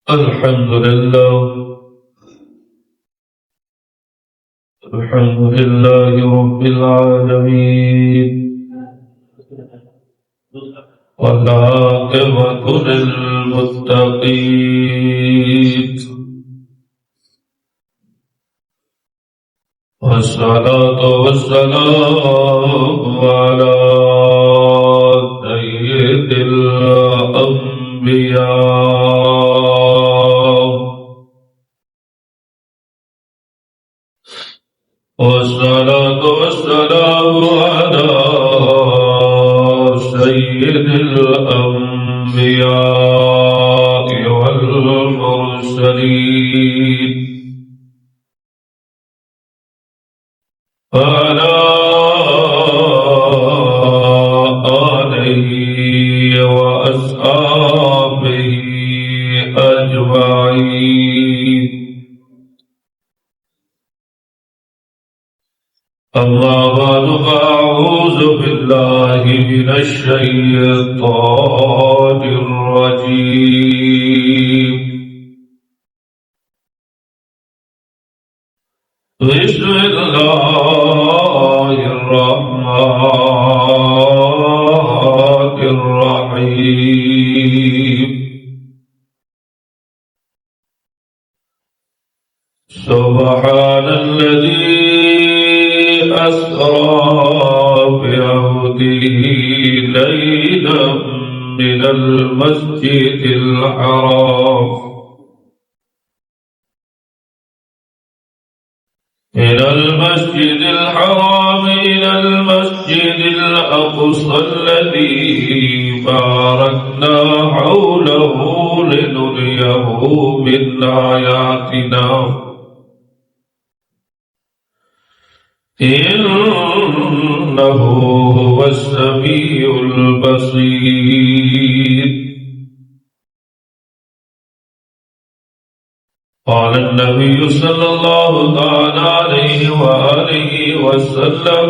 الحمد لله رب العالمين والعاقبة للمتقين والصلاة والسلام على سيد الأنبياء والصلاة والسلام على سيد الأنبياء والمرسلين وعلى آله وأصحابه أجمعين. أما بعد فأعوذ بالله من الشيطان الرجيم. بسم الله الرحمن الرحيم. سبحان الذي أسرى بعبده ليلا من المسجد الحرام إلى المسجد الأقصى الذي باركنا حوله لنريه من آياتنا إنه هو السميع البصير. قال النبي صلى الله عليه وآله وسلم: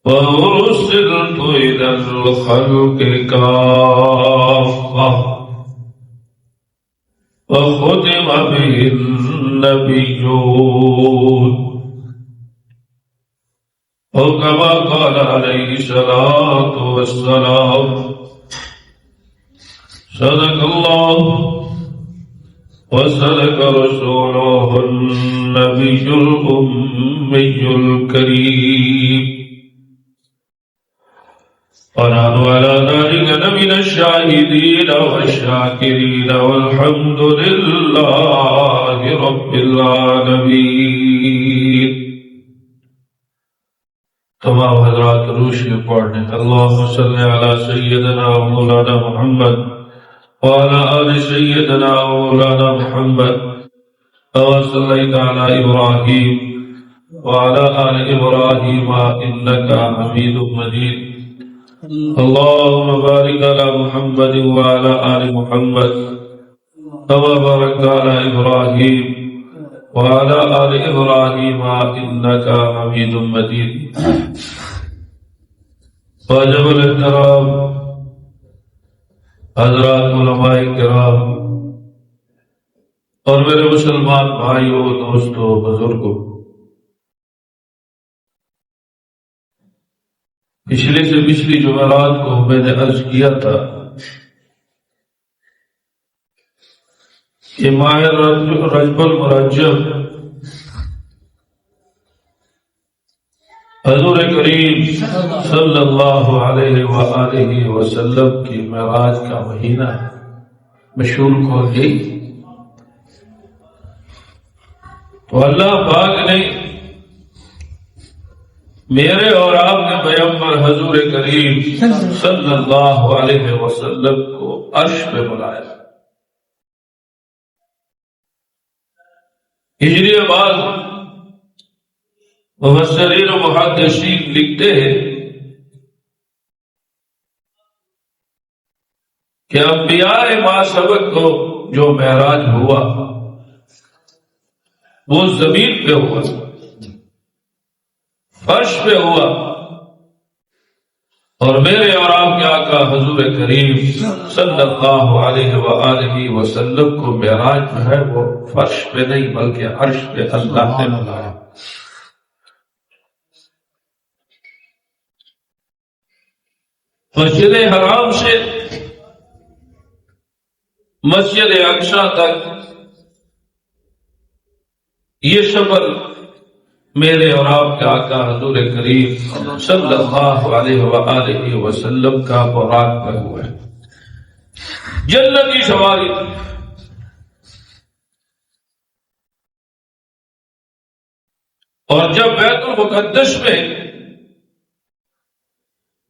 وأرسلت إلى الخلق كافة وختم به النبيون، أو كما قال عليه الصلاة والسلام. صدق الله وصدق رسوله النبي الأمي الكريم، ونحن على ذلك لمن الشاهدين والشاكرين، والحمد لله رب العالمين. तमाम हजरात रूशी पढ़ने अल्लाहुम्मा सल्ली अला सय्यदना व मौलाना मुहम्मद व अला आलि सय्यदना व मौलाना मुहम्मद कमा सल्लैता अला इब्राहीम व अला आलि इब्राहीम इन्नका हमीदुम मजीद। अल्लाहुम्मा बारिक अला मुहम्मद व अला आलि मुहम्मद कमा बारकता अला इब्राहीम وعلى آل إبراهيم إنك حميد مجيد। वाजिब एहतराम हज़रात उलमाए किराम और मेरे मुसलमान भाइयों, दोस्तों, बुजुर्गों, पिछले से पिछली जुमेरात को मैंने अर्ज किया था कि माह रजबुल मुरज्जब हज़ूर करीम सल्लल्लाहु अलैहि वसल्लम की मेराज का महीना है। मशहूर खोल गई तो अल्लाह पाक ने मेरे और आपके पैगंबर हज़ूर करीम सल्लल्लाहु अलैहि वसल्लम को अर्श पे बुलाया। हिजरी बाद मुफस्सिरीन और मुहद्दिसीन लिखते हैं कि अंबियाए मासबक को जो मेराज हुआ वो जमीन पे हुआ, फर्श पे हुआ। और मेरे और आपके आका हुजूर करीम सल्लल्लाहु अलैहि वसल्लम को मेराज जो है वो फर्श पे नहीं बल्कि अर्श पे अल्लाह ने बुलाया। मस्जिद हराम से मस्जिद अक्सा तक ये सफर मेरे और आपके आका हुजूर करीम सल्लल्लाहु अलैहि वसल्लम का बुराक में हुआ है। जन्नत की सवारी और जब बैतुल मुक़द्दस में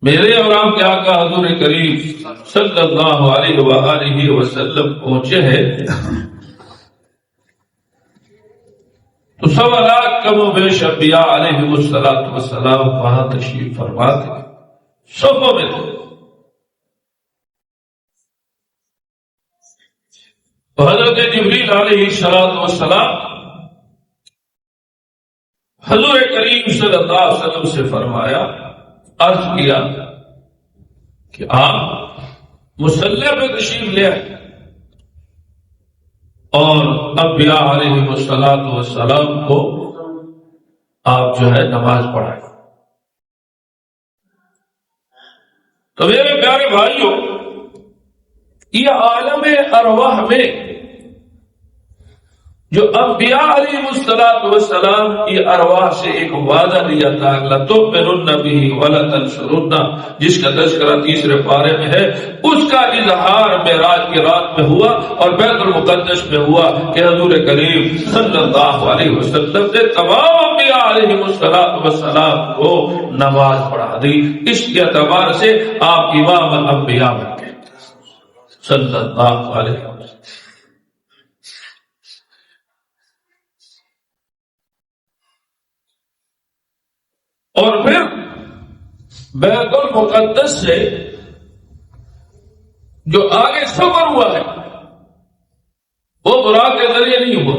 मेरे और आपके आका हुजूर करीम सल्लल्लाहु अलैहि वसल्लम पहुंचे हैं तो 1.25 लाख कम बेश अंबिया अलैहिमुस्सलातु वस्सलाम वहां तशरीफ फरमा थे, सोफों में थे। तो हजरत जिब्रील अलैहिस्सलातु वस्सलाम हुजूर करीम सल्लल्लाहु अलैहि वसल्लम से फरमाया, अर्ज किया कि आप मुसल्ले पे तशरीफ ले आए और अंबिया अलैहिमुस्सलातु वस्सलाम को आप जो है नमाज पढ़ाए। तो मेरे प्यारे भाइयों, ये आलम अरवाह में जो अंबिया अलैहिमुस्सलातु वस्सलाम की अरवाह से एक वादा लिया था, लतुमिनुन्ना बिही वला तंसुरुन्ना, जिसका तज़किरा 3 पारे में है, उसका इजहार मेराज की रात में हुआ और बैतुल मुक़द्दस में हुआ कि हुज़ूर करीम सल्लल्लाहु अलैहि वसल्लम ने तमाम अंबिया अलैहिमुस्सलातु वस्सलाम को नमाज पढ़ा दी। इसके एतबार से आप इमाम अंबिया बन गए सल्लल्लाहु अलैहि वसल्लम। और फिर बैतुल मुक़द्दस से जो आगे सफर हुआ है वो बुराक के जरिए नहीं हुआ,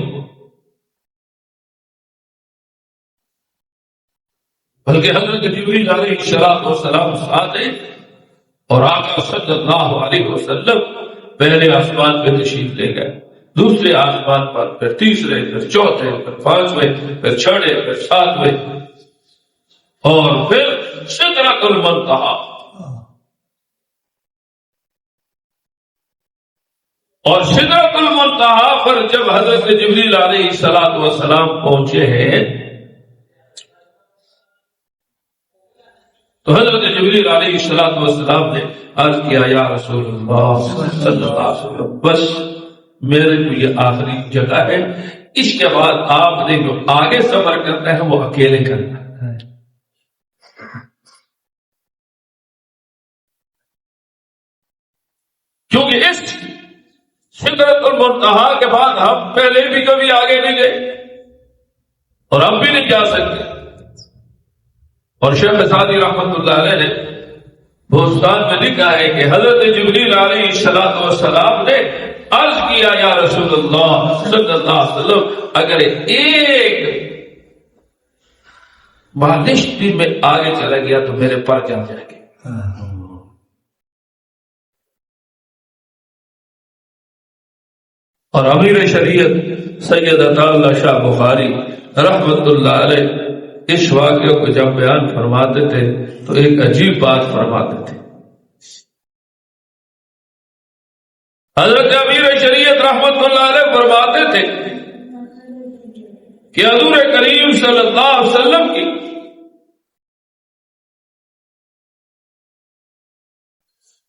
बल्कि हज़रत जिब्रील अलैहिस्सलातु वस्सलाम साथ है और आका सल्लल्लाहु अलैहि वसल्लम पहले आसमान पे तशरीफ ले गए, दूसरे आसमान पर, फिर तीसरे, फिर चौथे, फिर 5वें, फिर 6वें, फिर 7वें और फिर सिदरतुल मुंतहा। और सिदरतुल मुंतहा पर जब हजरत जिब्रील अलैहिस्सलातु वस्सलाम पहुंचे हैं तो हजरत जिब्रील अलैहिस्सलातु वस्सलाम ने अर्ज किया, या रसूलुल्लाह सल्लल्लाहु अलैहि वसल्लम, बस मेरे को ये आखिरी जगह है, इसके बाद आपने जो आगे सफर करना है वो अकेले करना है। क्योंकि इस सिदरतुल मुंतहा के बाद हम पहले भी कभी आगे नहीं गए और अब भी नहीं जा सकते। और शेख सादी रहमतुल्लाह अलैह ने बोस्तान में लिखा है कि हजरत जिब्रील अलैहिस्सलातु वस्सलाम ने अर्ज किया, या रसूलुल्लाह सल्लल्लाहु अलैहि वसल्लम, अगर एक मालिश भी में आगे चला गया तो मेरे पर जा जाएंगे। और अमीर शरीयत सैयद अताउल्लाह शाह बुखारी रहमतुल्लाह अलैह इस वाक़े को जब बयान फरमाते थे तो एक अजीब बात फरमाते थे। हजरत अमीर शरीयत रहमतुल्लाह अलैह फरमाते थे कि हुज़ूर करीम सल्लल्लाहु अलैहि वसल्लम की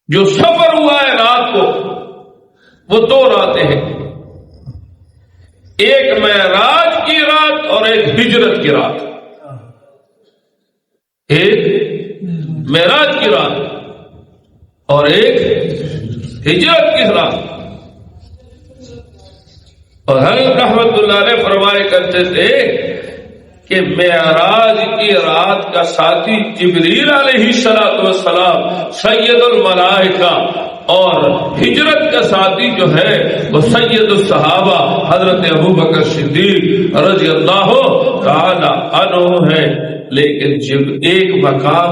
जो सफर हुआ है रात को वो 2 रातें हैं, एक मेराज की रात और एक हिजरत की रात। एक मेराज की रात और एक हिजरत की रात। और हज़रत रहमतुल्लाह अलैह फरमाया करते थे कि मेराज की रात का साथी जिब्रील अलैहिस्सलातु वस्सलाम सैयदुल मलाइका और हिजरत का साथी जो है वो सैयदुस सहाबा हजरत अबू बकर सिद्दीक रज़ियल्लाहु ताला अन्हु है। लेकिन जब एक मकाम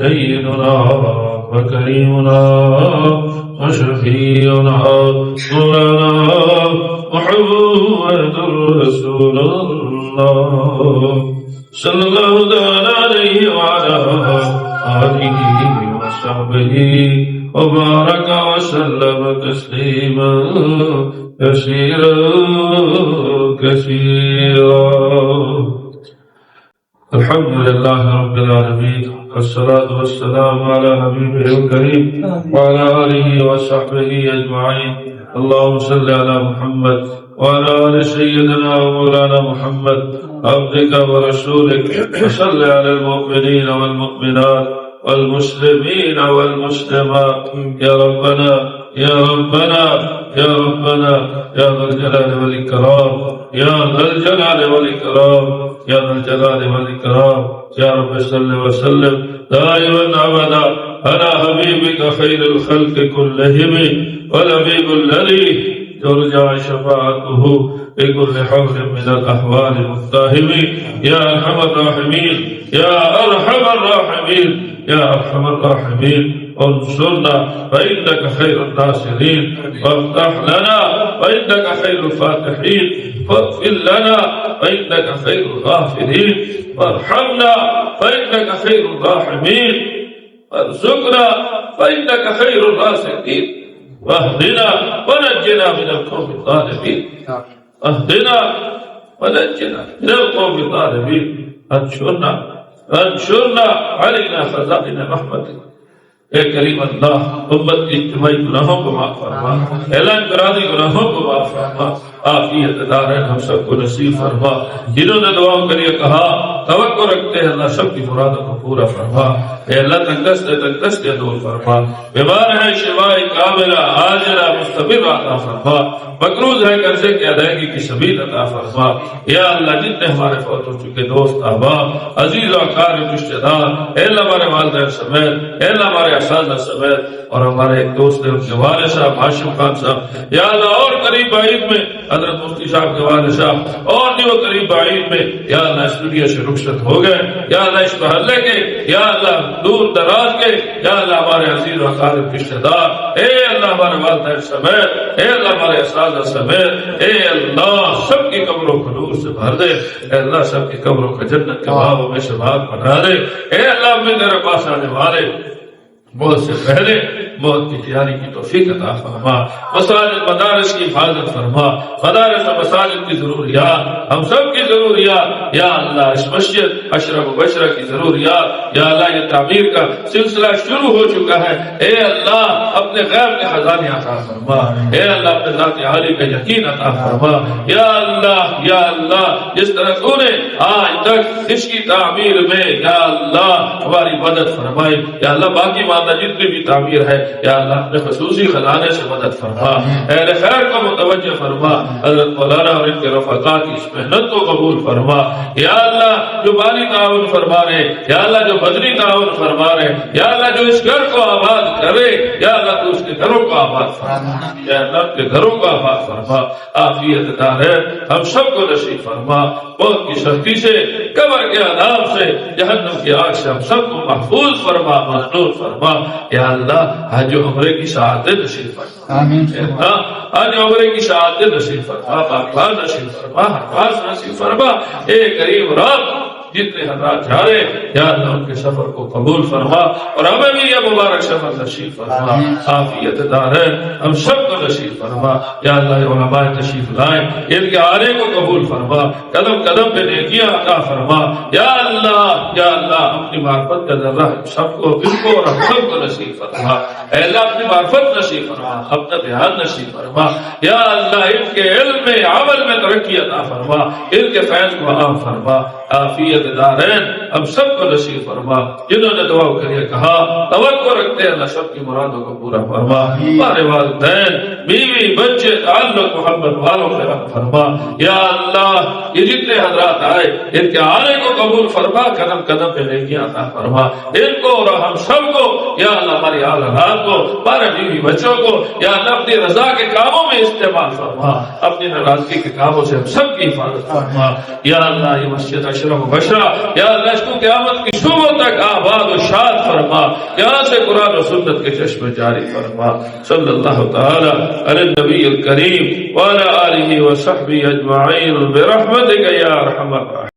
سيدنا وكريمنا وشفيعنا مولانا محمد رسول الله صلى الله تعالى عليه وعلى آله وصحبه وبارك وسلم تسليما كثيرا كثيرا. الحمد لله رب العالمين والصلاة والسلام على حبيبه الكريم وعلى آله وصحبه أجمعين. اللهم صل على محمد وعلى آل سيدنا ومولانا محمد عبدك ورسولك وصل على المؤمنين والمؤمنات والمسلمين والمسلمات يا ربنا يا ربنا يا ربنا يا ذا الجلال والإكرام يا ذا الجلال والإكرام يا ذا الجلال والإكرام يا رب صل وسلم دائما أبدا على حبيبك خير الخلق كلهم والحبيب الذي ترجى شفاعته بكل حول من الأحوال المتهم يا أرحم الراحمين يا أرحم الراحمين يا أرحم الراحمين. انصرنا فإنك خير الناصرين وافتح لنا فإنك خير الفاتحين واغفر لنا فإنك خير الغافرين وارحمنا فإنك خير الراحمين وارزقنا فإنك خير الرازقين واهدنا ونجنا من القوم الظالمين اهدنا ونجنا من القوم الظالمين. انشرنا علينا خزائن رحمتك اے کریم اللہ. امت کی اجتماعی گناہوں کو معاف فرما, اعلان کرا دی گناہوں کو معاف فرما, عافیت دارین ہم سب کو نصیب فرما. جنہوں نے دعاؤں کے لیے کہا توقع رکھتے ہیں اللہ سب کی مرادوں کو پورا فرما. اے اللہ تنگست دور فرما. بیمار ہے شفاء کاملہ عاجلہ مستمر عطا فرما. مقروض ہے قرضے کی ادائیگی کی سبیل عطا فرما. یا اللہ جتنے ہمارے فوت ہو چکے دوست احباب عزیز و اقارب رشتہ دار, اے اللہ ہمارے والدین سمیت, اے اللہ ہمارے اساتذہ سمیت, اور ہمارے ایک دوست ہیں ان کے والد صاحب ہاشم خان صاحب, یا اللہ اور قریب بعید میں حضرت مفتی صاحب کے والد صاحب, اور نہیں وہ قریب بعید میں یا اللہ اس دنیا سے رخصت ہو گئے. یا اللہ اس محلے کے, یا اللہ دور دراز کے, یا اللہ ہمارے عزیز و اقارب رشتہ دار, اے اللہ ہمارے والدین سمیت, اے اللہ ہمارے اساتذہ سمیت, اے اللہ سب کی قبروں کو نور سے بھر دے. اے اللہ سب کی قبروں کو جنت کے بابوں میں سے بھاگ بنا دے. اے اللہ میں تیرے پاس آنے والے موت سے پہلے موت کی تیاری کی توفیق عطا فرما. مساجد مدارس کی حفاظت فرما. مدارس و مساجد کی ضروریات, ہم سب کی ضروریات, یا اللہ اس مسجد اشرف و بشرہ کی ضروریات, یا اللہ یہ تعمیر کا سلسلہ شروع ہو چکا ہے. اے اللہ اپنے غیب کے خزانے عطا فرما. اے اللہ اپنے ذات عالی کا یقین عطا فرما. یا اللہ جس طرح تو نے آج تک اس کی تعمیر میں یا اللہ ہماری مدد فرمائی, یا اللہ باقی ماندہ جتنی بھی تعمیر ہے یا اللہ اپنے خصوصی خزانے سے مدد فرما. اہل خیر کو متوجہ فرما. حضرت مولانا اور ان کے رفقا کی اس محنت کو قبول فرما. یا اللہ جو مالی تعاون فرما رہے, یا اللہ جو بدنی تعاون فرما رہے, یا اللہ جو اس گھر کو آباد کرے, یا اللہ تو اس کے گھروں کو آباد فرما. یا اللہ کے گھروں کو آباد فرما. عافیت دار ہم سب کو نصیب فرما. موت کی سختی سے, قبر کے عذاب سے, جہنم کی آگ سے ہم سب کو محفوظ فرما, مزدور فرما. یا اللہ حج و عمرے کی سعادت نصیب فرما. آمین. حج و عمرے کی سعادت نصیب فرما. پاک نصیب فرما. ہر پاس نصیب فرما. اے کریم رب जितने हजरात जा रहे या अल्लाह उनके सफर को कबूल फरमा और हमें भी यह मुबारक सफर नसीब फरमा, आफियत दारैन हम सबको नसीब फरमा। या अल्लाह उलमा तशरीफ लाए, इनके आने को कबूल फरमा, कदम कदम पे नेकियां अता फरमा। या अल्लाह अपनी मार्फत का जर्रा सबको इनको और हम सबको नसीब फरमा। अल्लाह अपनी मार्फत नसीब फरमा, अपना ध्यान नसीब फरमा। या अल्लाह इनके इल्म में अमल में तरक्की अता फरमा, इनके फैज को आम फरमा, आफियत दारैन हम सबको नसीब फरमा। जिन्होंने दुआ करिए कहा तवक्कुल रखते हैं अल्लाह सबकी मुरादों को पूरा फरमा। हमारे वालिदैन बीवी बच्चे ताल्लुक मोहब्बत वालों से रख फरमा। या अल्लाह ये जितने हजरात आए इनके आने को कबूल फरमा, कदम कदम पे नेकियां अता फरमा इनको और हम सबको। या अल्लाह हमारी आल औलाद को, हमारे बीवी बच्चों को या अल्लाह अपनी रजा के कामों में इस्तेमाल फरमा, अपनी नाराजगी के कामों से हम सबकी हिफाजत फरमा। या अल्लाह ये मस्जिद अशरफ बशरा या अल्लाह इसको क़यामत की सुबह तक आबाद और शाद फरमा, यहाँ से कुरान और सुन्नत के चश्मे जारी फरमा। सल्लल्लाहु तआला अला नबी अल करीम व अला आलिहि व सहबिहि अजमईन बिरहमतिका या अरहमर राहिमीन।